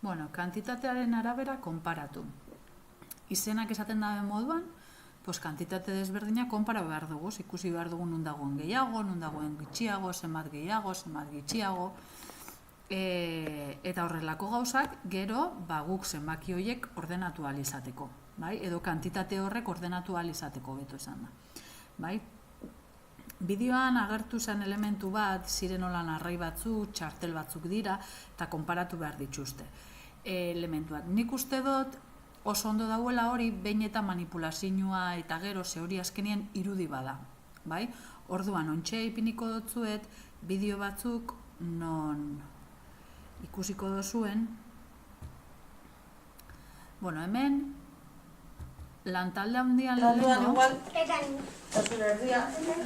Bueno, kantitatearen arabera konparatu. Izenak esaten dabe moduan, kantitate desberdina konpara behar dugu, ikusi behar dugu nun dagoen gehiago, nun dagoen gutxiago, zenbat gehiago, zenbat gutxiago, eta horrelako gauzak gero guk zenbaki horiek ordenatu ahal izateko, bai? Edo kantitate horrek ordenatu ahal izateko beto esan da. Bai? Bideoan agertu zen elementu bat, zirenolan arrai batzuk, txartel batzuk dira, eta konparatu behar dituzte elementuak. Nik uste dut oso ondo dauela hori, behin eta manipulazioa eta gero ze hori azkenien irudi bada. Bai? Orduan, ontxe ipiniko dutzuet, bideo batzuk non ikusiko duzuen. Bueno, hemen lantalde handian lehenko,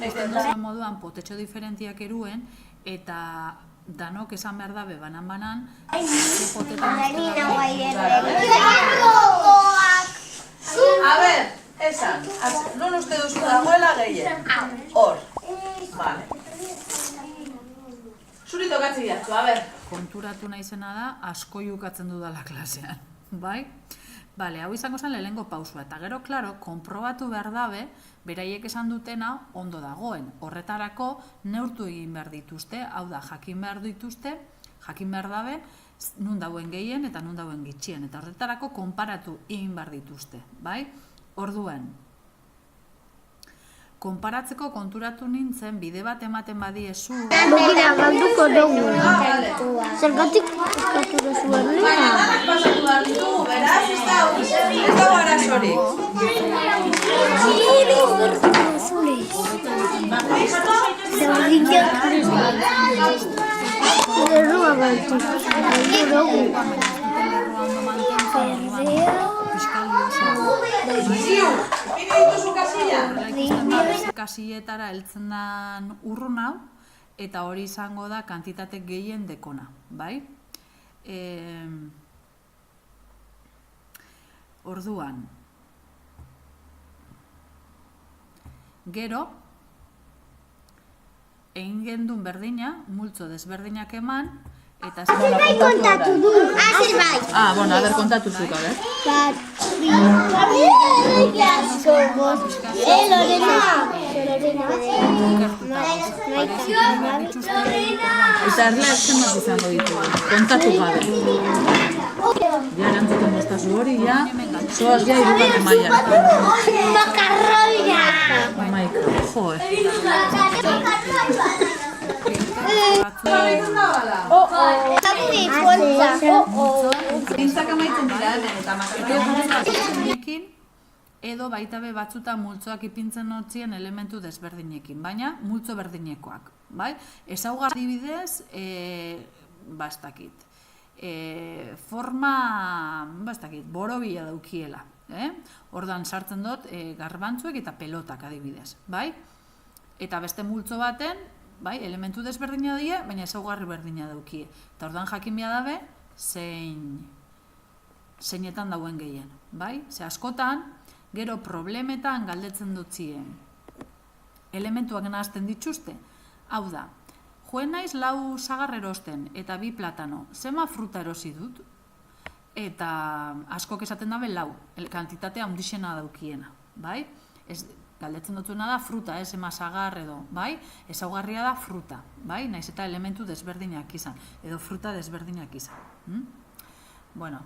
egiten duzuen moduan potetxo diferentiak eruen, eta danok esan behar dabe banan-banan, A ber, esan, non uste duzu dagoela gehien? Hor, vale. Zuri tokatzi diatzu, a ber. Konturatu naizena da, asko jukatzen dudala klasean, bai? Bale, hau izango zen lehengo pausua, eta gero, klaro, konprobatu behar dabe, beraiek esan dutena ondo dagoen. Horretarako neurtu egin behar dituzte, hau da, jakin behar dituzte, jakin behar dabe, nun dauen gehien eta nun dauen gitxien. Eta horretarako konparatu egin behar dituzte, bai? Orduan, konparatzeko konturatu nintzen, bide bat ematen badiezu... Begira, galduko dugu. Zergatik eskatu duzu erlea? Pasatu behar ditugu, beraz, ez dago arazorik. Errua galtu. Galdu Ziu, pide dituzu kasilla? Kasilletara heltzen den urrun hau, eta hori izango da kantitate gehien dekona, bai? Orduan, gero, egin gendun berdina, multzo desberdinak eman, eta... Bai kontatu du. Bai. Ah, bueno, a ber, kontatu zuk, a ber. Eta erlea zenbat izango ditugu, kontatu gabe. Ja, erantzuten boztazu hori, ja, zoaz ja irugarren mailan. Makarroia! Maika, joe. Zintzak amaitzen dira hemen eta makarroia edo baita be batzutan multzoak ipintzen notzien elementu desberdinekin, baina multzo berdinekoak, bai? Ezaugarri bidez, bastakit. Forma, bastakit, borobila daukiela. Ordan sartzen dut garbantzuek eta pelotak adibidez, bai? Eta beste multzo baten, bai, elementu desberdina die, baina ezaugarri berdina daukie. Eta ordan jakin behar dabe, zeinetan dauen gehien, bai? Ze askotan, gero problemetan galdetzen dutzien elementuak nahazten dituzte. Hau da, joen naiz 4 sagar erosten eta 2 platano, zema fruta erosi dut? Eta askok esaten dabe 4, kantitatea handixena daukiena, bai? Galdetzen dutuna da fruta, zema sagar edo, bai? Ezaugarria da fruta, bai? Naiz eta elementu desberdinak izan, edo fruta desberdinak izan. Bueno,